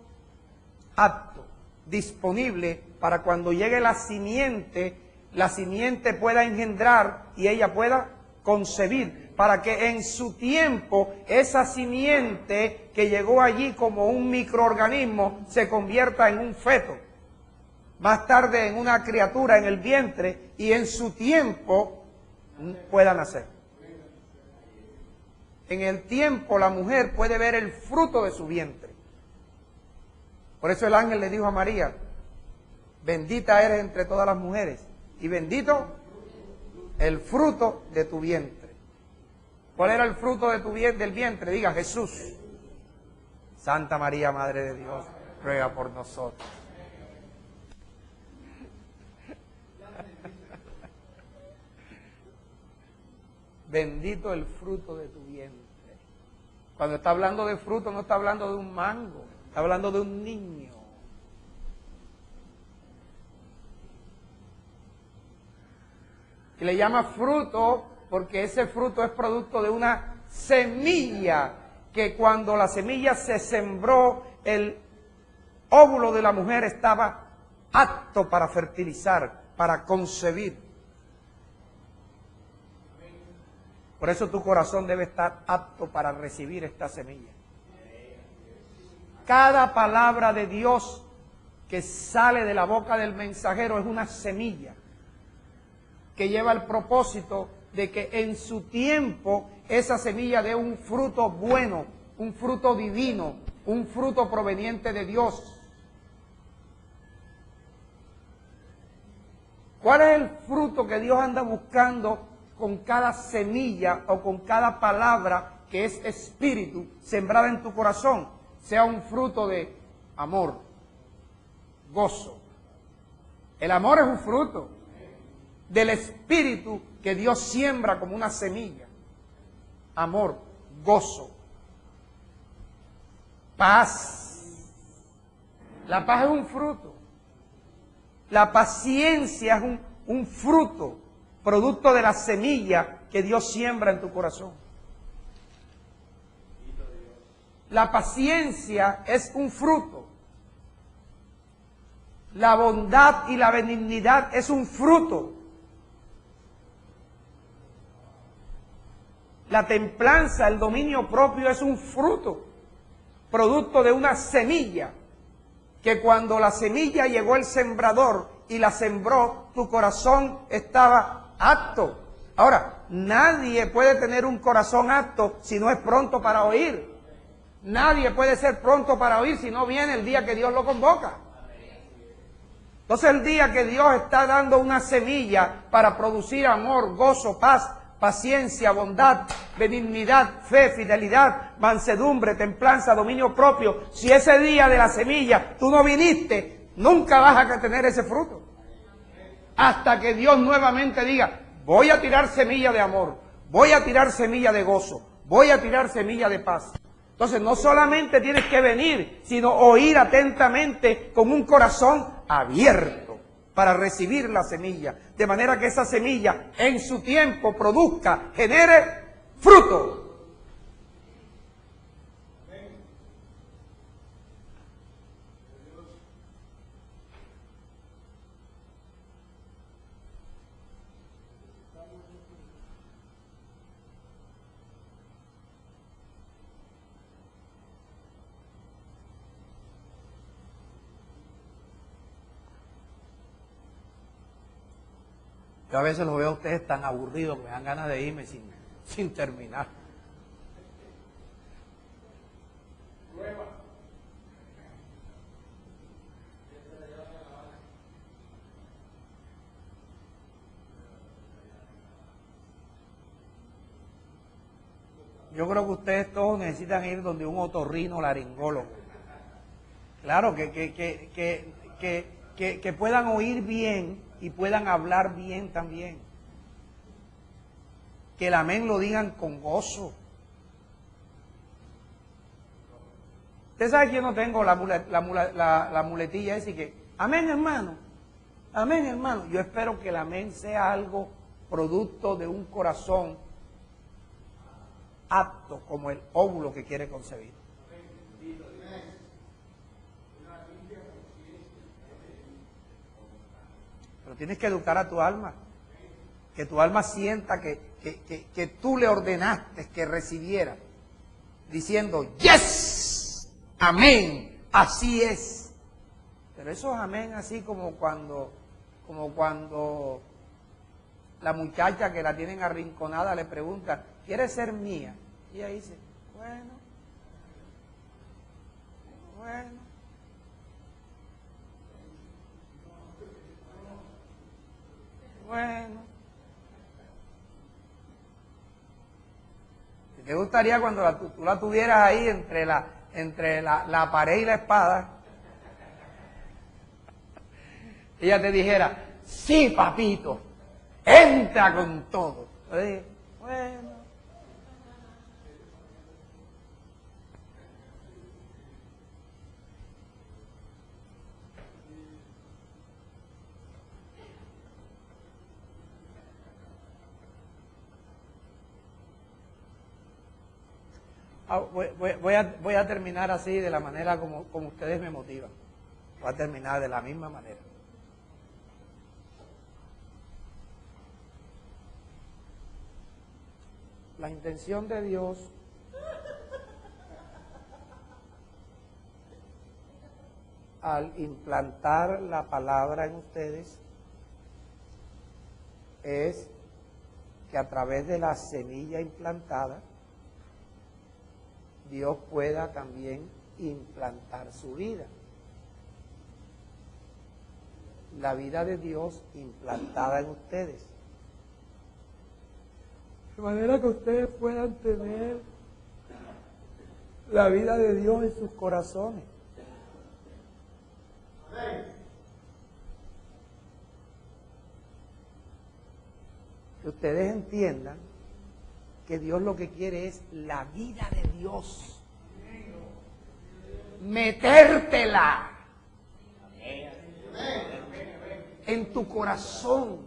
apto, disponible para cuando llegue la simiente pueda engendrar y ella pueda concebir, para que en su tiempo esa simiente que llegó allí como un microorganismo se convierta en un feto, más tarde en una criatura en el vientre y en su tiempo pueda nacer. En el tiempo la mujer puede ver el fruto de su vientre. Por eso el ángel le dijo a María, bendita eres entre todas las mujeres y bendito el fruto de tu vientre. ¿Cuál era el fruto de del vientre? Diga, Jesús. Santa María, Madre de Dios, ruega por nosotros. Bendito el fruto de tu vientre. Cuando está hablando de fruto, no está hablando de un mango, está hablando de un niño. Y le llama fruto porque ese fruto es producto de una semilla, que cuando la semilla se sembró, el óvulo de la mujer estaba apto para fertilizar, para concebir. Por eso tu corazón debe estar apto para recibir esta semilla. Cada palabra de Dios que sale de la boca del mensajero es una semilla que lleva el propósito de que en su tiempo esa semilla dé un fruto bueno, un fruto divino, un fruto proveniente de Dios. ¿Cuál es el fruto que Dios anda buscando con cada semilla o con cada palabra que es espíritu sembrada en tu corazón? Sea un fruto de amor, gozo. El amor es un fruto del espíritu que Dios siembra como una semilla. Amor, gozo, paz. La paz es un fruto. La paciencia es un fruto, producto de la semilla que Dios siembra en tu corazón. La paciencia es un fruto. La bondad y la benignidad es un fruto. La templanza, el dominio propio es un fruto, producto de una semilla, que cuando la semilla llegó el sembrador y la sembró, tu corazón estaba apto. Ahora, nadie puede tener un corazón apto si no es pronto para oír. Nadie puede ser pronto para oír si no viene el día que Dios lo convoca. Entonces el día que Dios está dando una semilla para producir amor, gozo, paz, paciencia, bondad, benignidad, fe, fidelidad, mansedumbre, templanza, dominio propio, si ese día de la semilla tú no viniste, nunca vas a tener ese fruto. Hasta que Dios nuevamente diga, voy a tirar semilla de amor, voy a tirar semilla de gozo, voy a tirar semilla de paz. Entonces no solamente tienes que venir, sino oír atentamente con un corazón abierto para recibir la semilla, de manera que esa semilla en su tiempo produzca, genere fruto. Yo a veces los veo a ustedes tan aburridos que me dan ganas de irme sin terminar. Yo creo que ustedes todos necesitan ir donde un otorrino laringólogo. Claro, que puedan oír bien y puedan hablar bien también. Que el amén lo digan con gozo. Usted sabe que yo no tengo la muletilla esa y que, amén hermano, amén hermano. Yo espero que el amén sea algo producto de un corazón apto como el óvulo que quiere concebir. Pero tienes que educar a tu alma, que tu alma sienta que tú le ordenaste que recibiera, diciendo, yes, amén, así es. Pero eso es amén así como cuando la muchacha que la tienen arrinconada le pregunta, ¿quieres ser mía? Y ella dice, bueno. ¿Te gustaría cuando tú la tuvieras ahí entre la pared y la espada? Ella te dijera, sí papito, entra con todo. Yo dije, bueno. Voy a terminar así, de la manera como ustedes me motivan. Voy a terminar de la misma manera. La intención de Dios al implantar la palabra en ustedes es que a través de la semilla implantada Dios pueda también implantar su vida. La vida de Dios implantada en ustedes. De manera que ustedes puedan tener la vida de Dios en sus corazones. Que ustedes entiendan que Dios lo que quiere es la vida de Dios. Metértela en tu corazón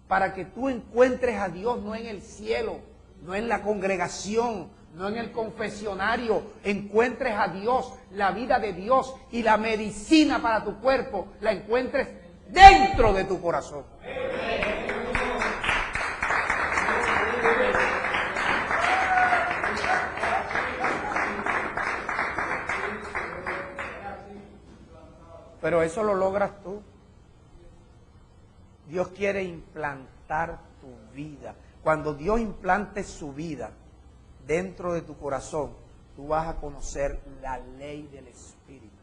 para que tú encuentres a Dios no en el cielo, no en la congregación, no en el confesionario. Encuentres a Dios, la vida de Dios y la medicina para tu cuerpo la encuentres dentro de tu corazón. Pero eso lo logras tú. Dios quiere implantar tu vida. Cuando Dios implante su vida dentro de tu corazón, tú vas a conocer la ley del Espíritu.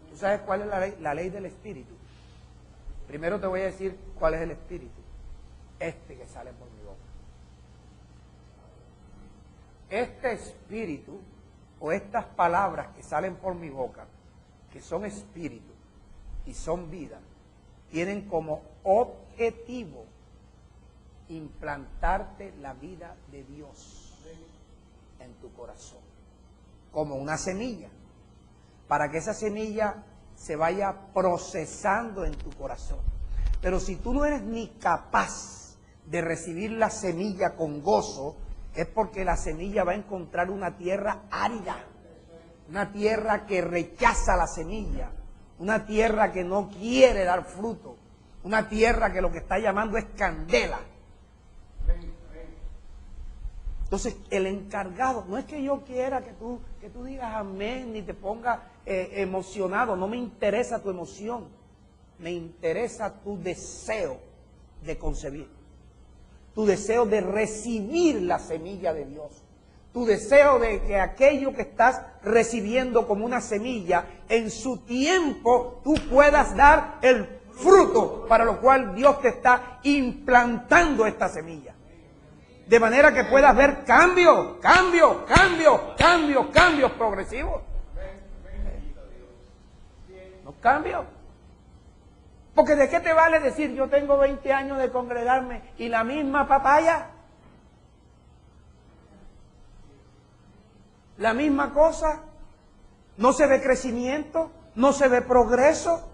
¿Tú sabes cuál es la ley del Espíritu? Primero te voy a decir cuál es el Espíritu. Este que sale por mi boca. Este Espíritu, o estas palabras que salen por mi boca, que son Espíritu y son vida, tienen como objetivo implantarte la vida de Dios en tu corazón, como una semilla, para que esa semilla se vaya procesando en tu corazón. Pero si tú no eres ni capaz de recibir la semilla con gozo, es porque la semilla va a encontrar una tierra árida, una tierra que rechaza la semilla, una tierra que no quiere dar fruto, una tierra que lo que está llamando es candela. Entonces, el encargado, no es que yo quiera que tú digas amén, ni te pongas emocionado, no me interesa tu emoción, me interesa tu deseo de concebir, tu deseo de recibir la semilla de Dios, tu deseo de que aquello que estás recibiendo como una semilla, en su tiempo tú puedas dar el fruto para lo cual Dios te está implantando esta semilla. De manera que puedas ver cambios progresivos. No cambios. Porque ¿de qué te vale decir yo tengo 20 años de congregarme y la misma papaya? La misma cosa. No se ve crecimiento, no se ve progreso.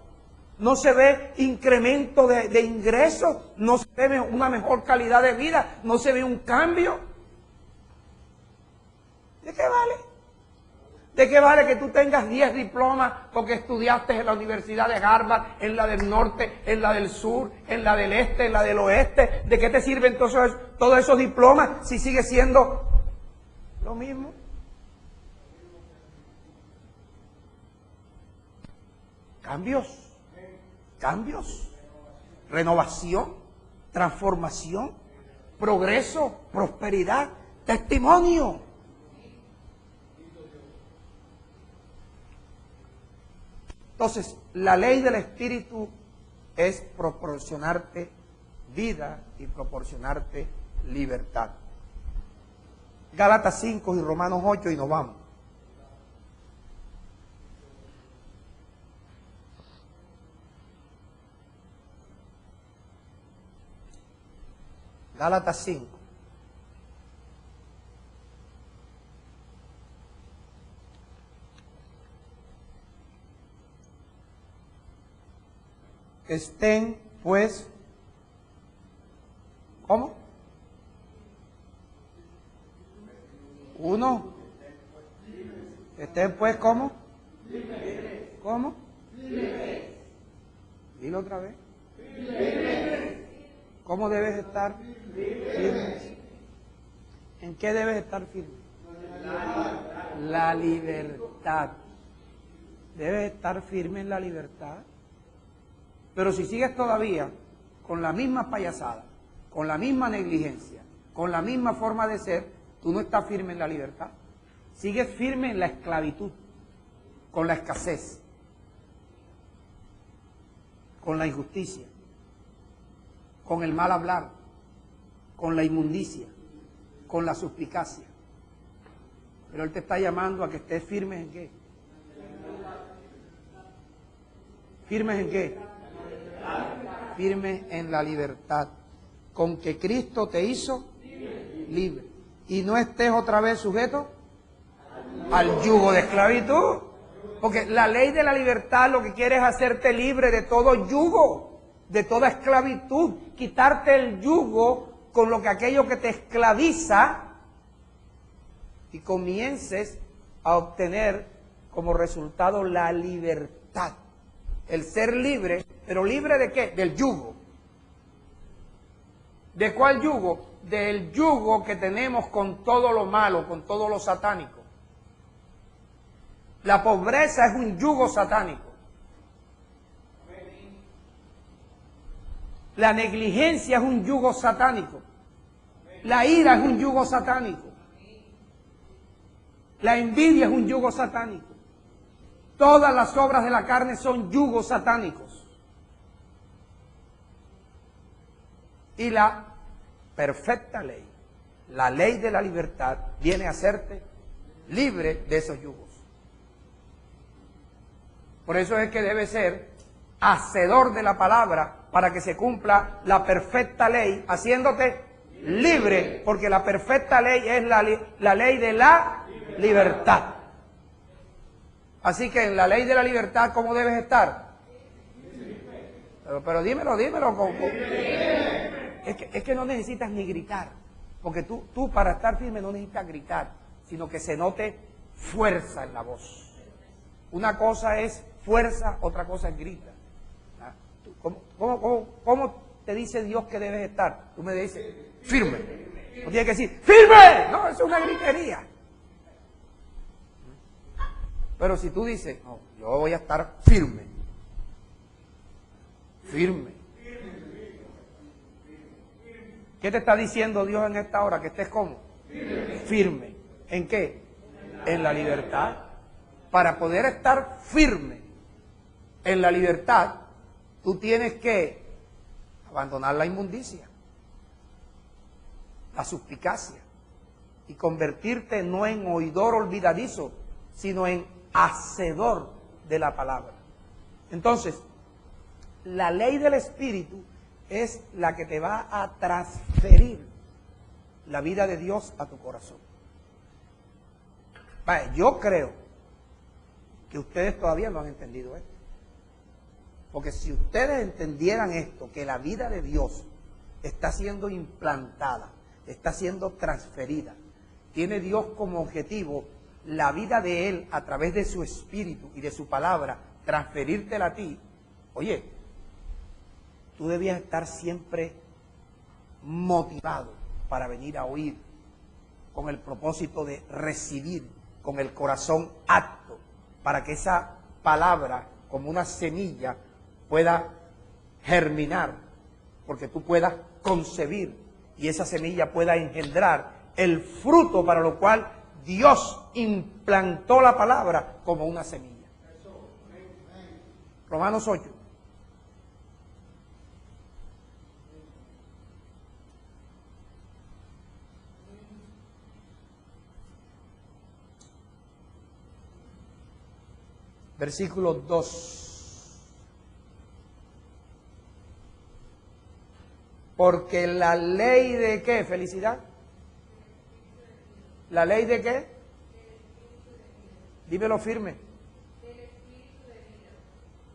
No se ve incremento de ingresos, no se ve una mejor calidad de vida, no se ve un cambio. ¿De qué vale? ¿De qué vale que tú tengas 10 diplomas porque estudiaste en la Universidad de Harvard, en la del norte, en la del sur, en la del este, en la del oeste? ¿De qué te sirven todos esos diplomas si sigue siendo lo mismo? Cambios, renovación, transformación, progreso, prosperidad, testimonio. Entonces, la ley del Espíritu es proporcionarte vida y proporcionarte libertad. Gálatas 5 y Romanos 8 y nos vamos. Gálatas 5. Estén pues, ¿cómo? Uno. Estén pues, ¿cómo? ¿Cómo? Dilo otra vez. ¿Cómo debes estar firmes? ¿En qué debes estar firme? La libertad. Debes estar firme en la libertad. Pero si sigues todavía con la misma payasada, con la misma negligencia, con la misma forma de ser, tú no estás firme en la libertad. Sigues firme en la esclavitud, con la escasez, con la injusticia, con el mal hablar, con la inmundicia, con la suspicacia. Pero Él te está llamando a que estés firmes en qué. ¿Firmes en qué? Firmes en la libertad, con que Cristo te hizo libre. Y no estés otra vez sujeto al yugo de esclavitud. Porque la ley de la libertad lo que quiere es hacerte libre de todo yugo, de toda esclavitud, quitarte el yugo con lo que aquello que te esclaviza y comiences a obtener como resultado la libertad. El ser libre, pero ¿libre de qué? Del yugo. ¿De cuál yugo? Del yugo que tenemos con todo lo malo, con todo lo satánico. La pobreza es un yugo satánico. La negligencia es un yugo satánico. La ira es un yugo satánico. La envidia es un yugo satánico. Todas las obras de la carne son yugos satánicos. Y la perfecta ley, la ley de la libertad, viene a hacerte libre de esos yugos. Por eso es que debe ser hacedor de la palabra para que se cumpla la perfecta ley, haciéndote libre, porque la perfecta ley es la ley de la libertad. Así que en la ley de la libertad, ¿cómo debes estar? Pero dímelo. Es que no necesitas ni gritar, porque tú para estar firme no necesitas gritar, sino que se note fuerza en la voz. Una cosa es fuerza, otra cosa es grita. ¿Cómo te dice Dios que debes estar? Tú me dices, firme. No tienes que decir, ¡firme! No, eso es una gritería. Pero si tú dices, no, yo voy a estar firme. Firme. ¿Qué te está diciendo Dios en esta hora? Que estés como firme. ¿En qué? En la libertad. Para poder estar firme en la libertad, tú tienes que abandonar la inmundicia, la suspicacia, y convertirte no en oidor olvidadizo, sino en hacedor de la palabra. Entonces, la ley del Espíritu es la que te va a transferir la vida de Dios a tu corazón. Vaya, yo creo que ustedes todavía no han entendido esto. Porque si ustedes entendieran esto, que la vida de Dios está siendo implantada, está siendo transferida, tiene Dios como objetivo la vida de Él a través de su Espíritu y de su palabra, transferírtela a ti, oye, tú debías estar siempre motivado para venir a oír, con el propósito de recibir, con el corazón apto, para que esa palabra, como una semilla, pueda germinar, porque tú puedas concebir y esa semilla pueda engendrar el fruto para lo cual Dios implantó la palabra como una semilla. Romanos 8. Versículo 2. Porque la ley de ¿qué? ¿Felicidad? ¿La ley de qué? Dímelo firme.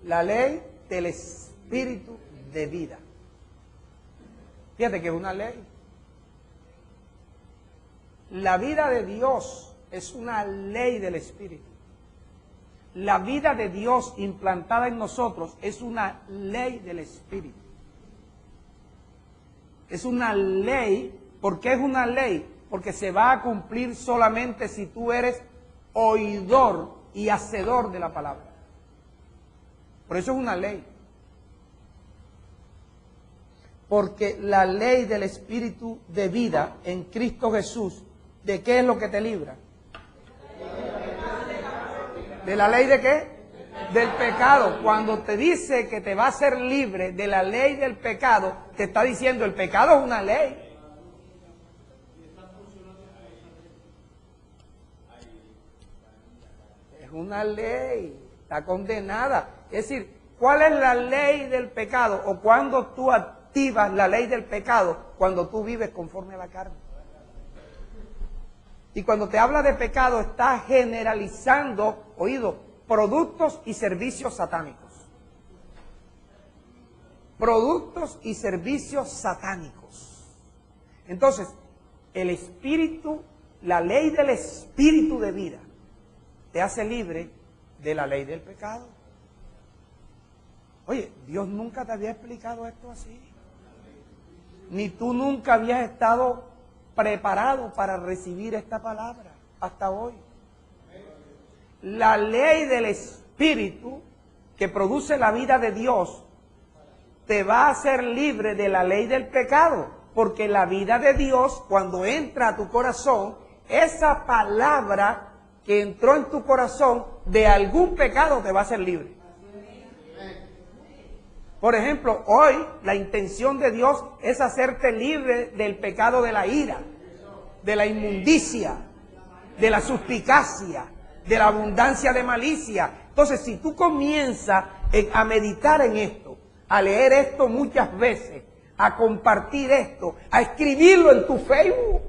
La ley del Espíritu de vida. Fíjate que es una ley. La vida de Dios es una ley del Espíritu. La vida de Dios implantada en nosotros es una ley del Espíritu. Es una ley. ¿Por qué es una ley? Porque se va a cumplir solamente si tú eres oidor y hacedor de la palabra. Por eso es una ley. Porque la ley del Espíritu de vida en Cristo Jesús, ¿de qué es lo que te libra? ¿De la ley de qué? Del pecado. Cuando te dice que te va a hacer libre de la ley del pecado, te está diciendo el pecado es una ley. Es una ley, está condenada. Es decir, ¿cuál es la ley del pecado? O cuando tú activas la ley del pecado, cuando tú vives conforme a la carne. Y cuando te habla de pecado, está generalizando, oído, productos y servicios satánicos. Productos y servicios satánicos. Entonces, el Espíritu, la ley del Espíritu de vida, te hace libre de la ley del pecado. Oye, Dios nunca te había explicado esto así. Ni tú nunca habías estado preparado para recibir esta palabra hasta hoy. La ley del Espíritu que produce la vida de Dios te va a hacer libre de la ley del pecado, porque la vida de Dios, cuando entra a tu corazón, esa palabra que entró en tu corazón de algún pecado te va a hacer libre. Por ejemplo, hoy la intención de Dios es hacerte libre del pecado de la ira, de la inmundicia, de la suspicacia, de la abundancia de malicia. Entonces, si tú comienzas a meditar en esto, a leer esto muchas veces, a compartir esto, a escribirlo en tu Facebook,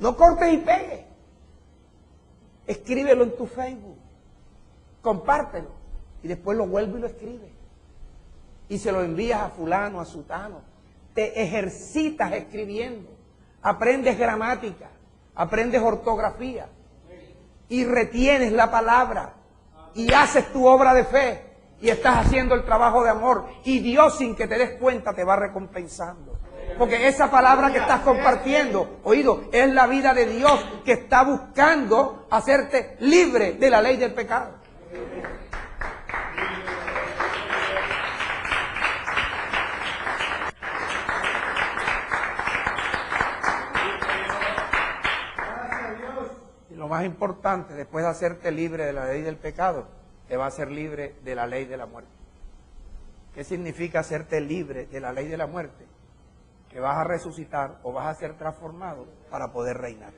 no cortes y pegues, escríbelo en tu Facebook, compártelo y después lo vuelves y lo escribes. Y se lo envías a fulano, a sutano. Te ejercitas escribiendo. Aprendes gramática. Aprendes ortografía. Y retienes la palabra. Y haces tu obra de fe. Y estás haciendo el trabajo de amor. Y Dios, sin que te des cuenta, te va recompensando. Porque esa palabra que estás compartiendo, oído, es la vida de Dios que está buscando hacerte libre de la ley del pecado. Lo más importante, después de hacerte libre de la ley del pecado, te va a hacer libre de la ley de la muerte. ¿Qué significa hacerte libre de la ley de la muerte? Que vas a resucitar o vas a ser transformado para poder reinar.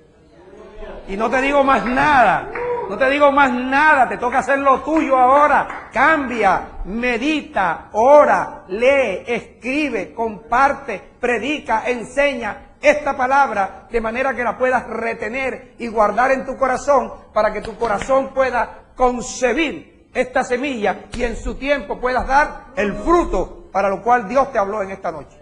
Y no te digo más nada, no te digo más nada, te toca hacer lo tuyo ahora. Cambia, medita, ora, lee, escribe, comparte, predica, enseña esta palabra de manera que la puedas retener y guardar en tu corazón para que tu corazón pueda concebir esta semilla y en su tiempo puedas dar el fruto para lo cual Dios te habló en esta noche.